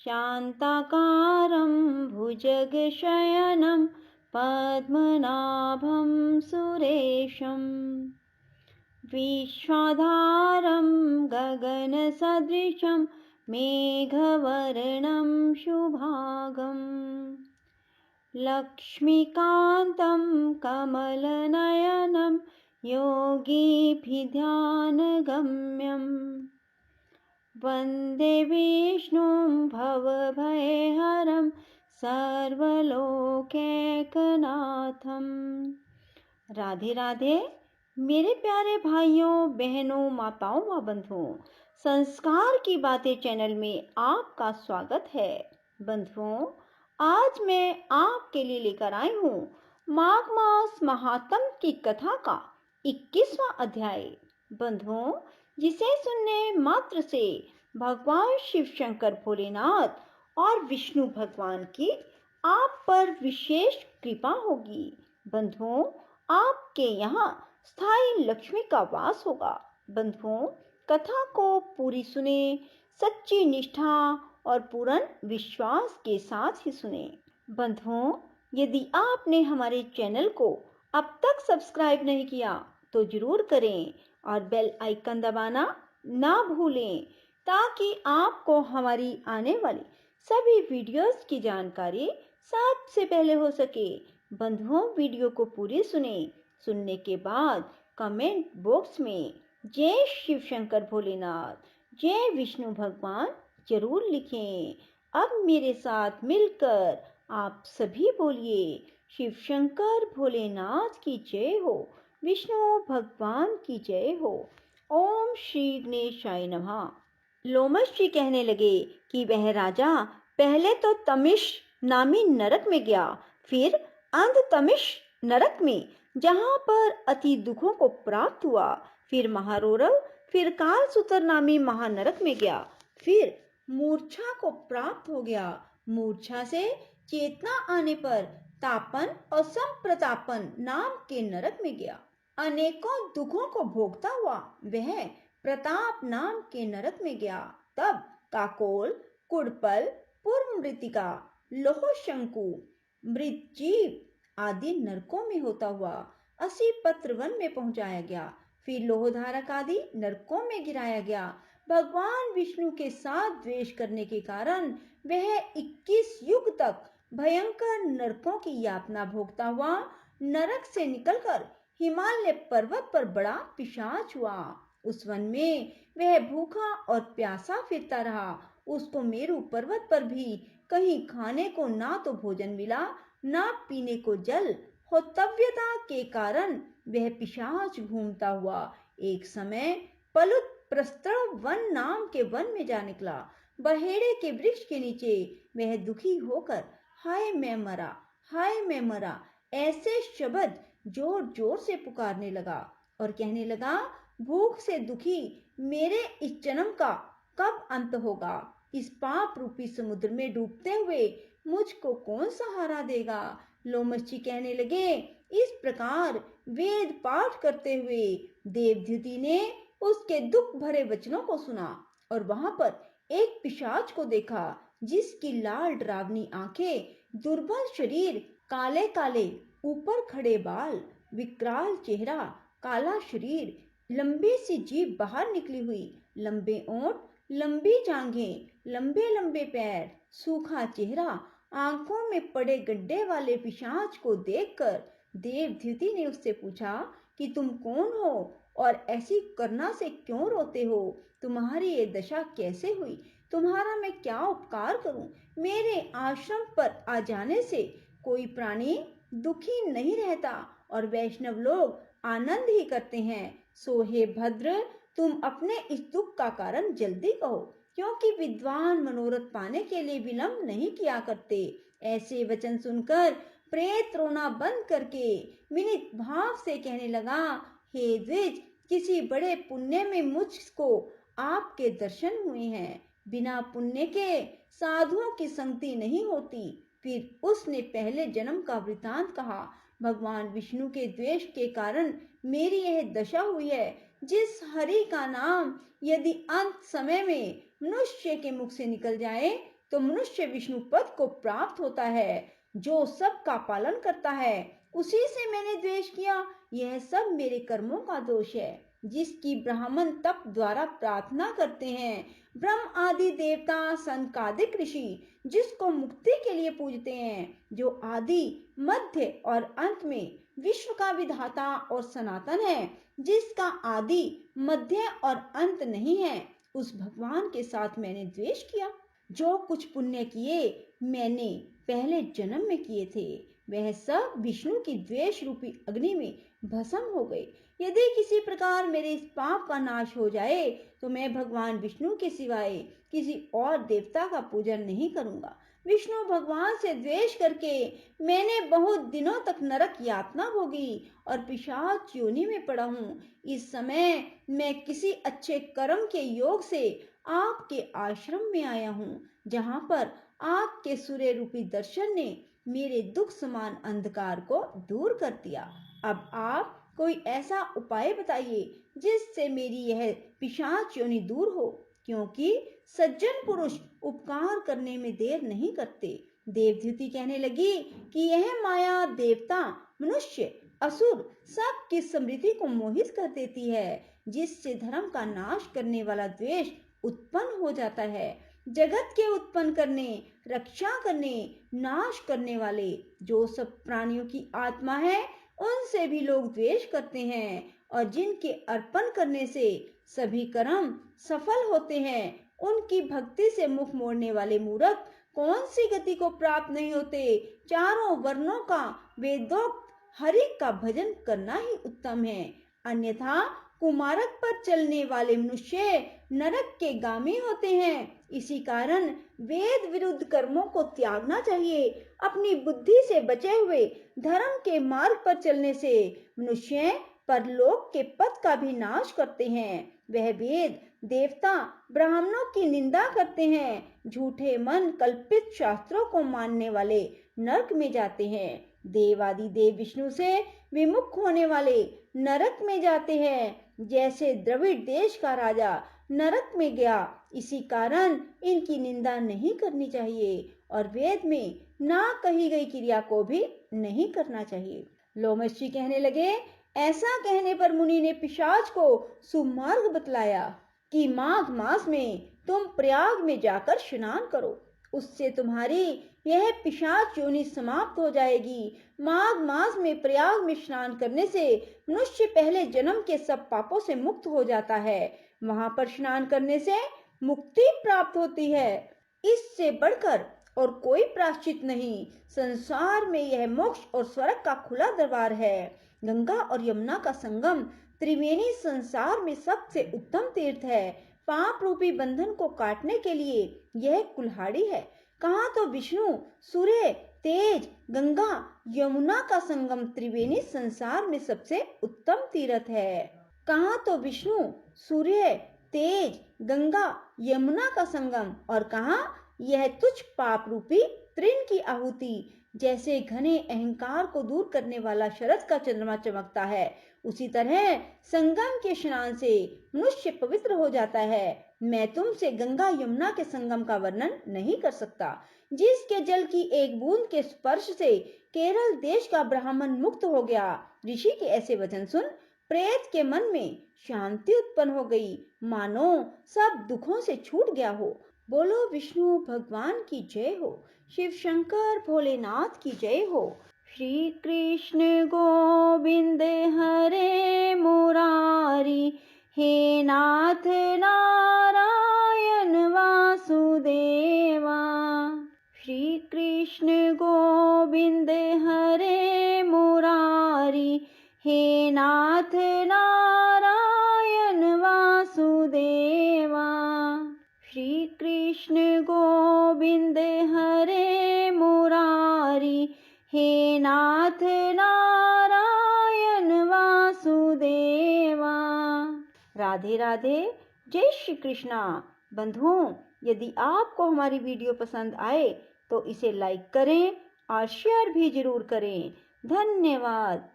शान्ताकारं भुजगशयनं पद्मनाभं सुरेशं विश्वाधारं गगनसदृशं मेघवर्णं शुभांगं लक्ष्मीकान्तं कमलनयनं योगिभिध्यानगम्यम् वन्दे विष्णुं भवभयहरं सर्वलोकैकनाथं। राधे राधे मेरे प्यारे भाइयों बहनों माताओं व बंधुओं, संस्कार की बातें चैनल में आपका स्वागत है। बंधुओं, आज मैं आपके लिए लेकर आई हूँ माघ मास महात्म की कथा का 21वां अध्याय। बंधुओं, जिसे सुनने मात्र से भगवान शिव शंकर भोलेनाथ और विष्णु भगवान की आप पर विशेष कृपा होगी। बंधुओं, आपके यहाँ स्थायी लक्ष्मी का वास होगा। बंधुओं, कथा को पूरी सुने, सच्ची निष्ठा और पूर्ण विश्वास के साथ ही सुने। बंधुओं, यदि आपने हमारे चैनल को अब तक सब्सक्राइब नहीं किया तो जरूर करें और बेल आइकन दबाना ना भूलें, ताकि आपको हमारी आने वाली सभी वीडियोस की जानकारी सबसे पहले हो सके। बंधुओं, वीडियो को पूरी सुनने के बाद कमेंट बॉक्स में जय शिव शंकर भोलेनाथ, जय विष्णु भगवान जरूर लिखें। अब मेरे साथ मिलकर आप सभी बोलिए, शिव शंकर भोलेनाथ की जय हो, विष्णु भगवान की जय हो। ओम श्री गणेशाय नमः। लोमश जी कहने लगे कि वह राजा पहले तो तमिश नामी नरक में गया, फिर अंधतमिश नरक में, जहां पर अति दुखों को प्राप्त हुआ, फिर महारोरव, फिर कालसूत्र नामी महानरक में गया, फिर मूर्छा को प्राप्त हो गया। मूर्छा से चेतना आने पर तापन और संप्रतापन नाम के नरक में गया। अनेकों दुखों को भोगता हुआ वह प्रताप नाम के नरक में गया। तब काकोल, कुड़पल, पूर्व मृतिका, लोह शंकु, मृतजीव आदि नरकों में होता हुआ 80 पत्र वन में पहुंचाया गया। फिर लोहधारक आदि नरकों में गिराया गया। भगवान विष्णु के साथ द्वेष करने के कारण वह 21 युग तक भयंकर नरकों की यातना भोगता हुआ नरक से निकलकर हिमालय पर्वत पर बड़ा पिशाच हुआ। उस वन में वह भूखा और प्यासा फिरता रहा। उसको मेरू पर्वत पर भी कहीं खाने को ना तो भोजन मिला, ना पीने को जल। होतव्यता के कारण वह पिशाच घूमता हुआ एक समय पलुत प्रस्त्रव वन नाम के वन में जा निकला। बहेड़े के वृक्ष के नीचे वह दुखी होकर हाय मैं मरा, हाय मैं मरा ऐसे शब्द जोर जोर से पुकारने लगा और कहने लगा, भूख से दुखी मेरे इस जन्म का कब अंत होगा? इस पाप रूपी समुद्र में डूबते हुए मुझको कौन सहारा देगा? लोमशी कहने लगे। इस प्रकार वेद पाठ करते हुए देवद्युति ने उसके दुख भरे वचनों को सुना और वहां पर एक पिशाच को देखा, जिसकी लाल डरावनी आंखें, दुर्बल शरीर, काले काले ऊपर खड़े बाल, विकराल चेहरा, काला शरीर, लंबी सी जीभ बाहर निकली हुई, लंबे ओंठ, लंबी जांघें, लंबे लंबे पैर, सूखा चेहरा, आंखों में पड़े गड्ढे वाले पिशाच को देखकर देवद्युति ने उससे पूछा कि तुम कौन हो और ऐसी करना से क्यों रोते हो? तुम्हारी ये दशा कैसे हुई? तुम्हारा मैं क्या उपकार करूं? मेरे आश्रम पर आ जाने से कोई प्राणी दुखी नहीं रहता और वैष्णव लोग आनंद ही करते हैं। सो हे भद्र, तुम अपने इस दुख का कारण जल्दी कहो, क्योंकि विद्वान मनोरथ पाने के लिए विलंब नहीं किया करते। ऐसे वचन सुनकर प्रेत रोना बंद करके विनीत भाव से कहने लगा, हे द्विज, किसी बड़े पुण्य में मुझको आपके दर्शन हुए हैं। बिना पुण्य के साधुओं की संगति नहीं होती। फिर उसने पहले जन्म का वृतांत कहा। भगवान विष्णु के द्वेष के कारण मेरी यह दशा हुई है। जिस हरि का नाम यदि अंत समय में मनुष्य के मुख से निकल जाए तो मनुष्य विष्णु पद को प्राप्त होता है। जो सबका पालन करता है उसी से मैंने द्वेष किया। यह सब मेरे कर्मों का दोष है, जिसकी ब्राह्मण तप द्वारा प्रार्थना करते हैं। ब्रह्म आदि देवता, सनकादिक ऋषि जिसको मुक्ति के लिए पूजते हैं, जो आदि मध्य और अंत में विश्व का विधाता और सनातन है, जिसका आदि मध्य और अंत नहीं है, उस भगवान के साथ मैंने द्वेष किया। जो कुछ पुण्य किए मैंने पहले जन्म में किए थे, वह सब विष्णु की द्वेष रूपी अग्नि में भस्म हो गए। यदि किसी प्रकार मेरे इस पाप का नाश हो जाए तो मैं भगवान विष्णु के सिवाय किसी और देवता का पूजन नहीं करूंगा। विष्णु भगवान से द्वेष करके मैंने बहुत दिनों तक नरक यातना भोगी और पिशाच योनि में पड़ा हूँ। इस समय मैं किसी अच्छे कर्म के योग से आपके आश्रम में आया हूँ, जहाँ पर आपके सूर्य रूपी दर्शन ने मेरे दुख समान अंधकार को दूर कर दिया। अब आप कोई ऐसा उपाय बताइए जिससे मेरी यह पिशाच योनि दूर हो, क्योंकि सज्जन पुरुष उपकार करने में देर नहीं करते। देवद्युति कहने लगी कि यह माया देवता, मनुष्य, असुर सबकी समृद्धि को मोहित कर देती है, जिससे धर्म का नाश करने वाला द्वेष उत्पन्न हो जाता है। जगत के उत्पन्न करने, रक्षा करने, नाश करने वाले जो सब प्राणियों की आत्मा है, उनसे भी लोग द्वेष करते हैं, और जिनके अर्पण करने से सभी कर्म सफल होते हैं, उनकी भक्ति से मुख मोड़ने वाले मूर्ख कौन सी गति को प्राप्त नहीं होते। चारों वर्णों का वेदोक्त हरि का भजन करना ही उत्तम है, अन्यथा कुमारक पर चलने वाले मनुष्य नरक के गामी होते हैं। इसी कारण वेद विरुद्ध कर्मों को त्यागना चाहिए। अपनी बुद्धि से बचे हुए धर्म के मार्ग पर चलने से मनुष्य परलोक के पद का भी नाश करते हैं। वह वेद, देवता, ब्राह्मणों की निंदा करते हैं। झूठे मन कल्पित शास्त्रों को मानने वाले नरक में जाते हैं। देवादि देव विष्णु से विमुख होने वाले नरक में जाते हैं। जैसे द्रविड़ देश का राजा नरक में गया, इसी कारण इनकी निंदा नहीं करनी चाहिए और वेद में ना कही गई क्रिया को भी नहीं करना चाहिए। लोमशी कहने लगे, ऐसा कहने पर मुनि ने पिशाच को सुमार्ग बतलाया कि माघ मास में तुम प्रयाग में जाकर स्नान करो, उससे तुम्हारी यह पिशाच योनि समाप्त हो जाएगी। माघ मास में प्रयाग में स्नान करने से मनुष्य पहले जन्म के सब पापों से मुक्त हो जाता है। वहां पर स्नान करने से मुक्ति प्राप्त होती है। इससे बढ़कर और कोई प्रायश्चित नहीं। संसार में यह मोक्ष और स्वर्ग का खुला दरबार है। गंगा और यमुना का संगम त्रिवेणी संसार में सबसे उत्तम तीर्थ है। पाप रूपी बंधन को काटने के लिए यह कुल्हाड़ी है। कहाँ तो विष्णु, सूर्य, तेज, गंगा, यमुना का संगम त्रिवेणी संसार में सबसे उत्तम तीर्थ है। कहाँ तो विष्णु, सूर्य, तेज, गंगा, यमुना का संगम, और कहाँ यह तुच्छ पाप रूपी तृण की आहुति। जैसे घने अहंकार को दूर करने वाला शरद का चंद्रमा चमकता है, उसी तरह संगम के स्नान से मनुष्य पवित्र हो जाता है। मैं तुमसे गंगा यमुना के संगम का वर्णन नहीं कर सकता, जिसके जल की एक बूंद के स्पर्श से केरल देश का ब्राह्मण मुक्त हो गया। ऋषि के ऐसे वचन सुन प्रेत के मन में शांति उत्पन्न हो गई, मानो सब दुखों से छूट गया हो। बोलो विष्णु भगवान की जय हो, शिव शंकर भोलेनाथ की जय हो। श्री कृष्ण गोविंद हरे मुरारी, हे नाथ नारायण वासुदेवा। श्री कृष्ण गोविंद हरे मुरारी, हे नाथ नारायण वासुदेवा। श्री कृष्ण गोविंद हरे मुरारी, हे नाथ नारायण वासुदेवा। राधे राधे, जय श्री कृष्णा। बंधुओं, यदि आपको हमारी वीडियो पसंद आए तो इसे लाइक करें और शेयर भी जरूर करें। धन्यवाद।